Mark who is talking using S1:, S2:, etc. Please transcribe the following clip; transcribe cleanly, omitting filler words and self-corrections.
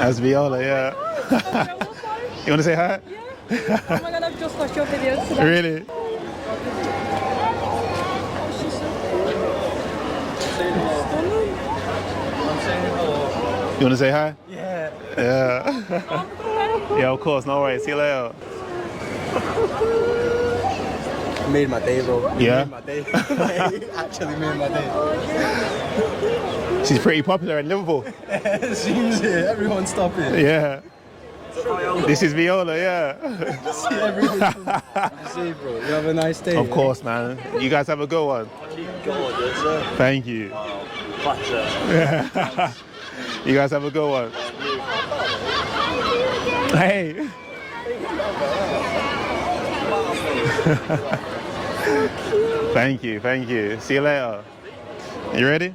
S1: That's Viola, yeah. You want to say hi?
S2: Yeah. Oh my god, I've just watched your videos today.
S1: Really? You want to say hi?
S3: Yeah.
S1: Yeah. Yeah, of course. No worries. See you later.
S3: Made my day, bro.
S1: Yeah?
S3: Made my day. Actually made my day.
S1: She's pretty popular in Liverpool.
S3: It seems it. Everyone's stopping.
S1: Yeah. This is Viola, yeah.
S3: See everything. See, bro. You have a nice day.
S1: Of course, man. You guys have a good one. Thank you. You guys have a good one. Hey. Thank you. See you later. You ready?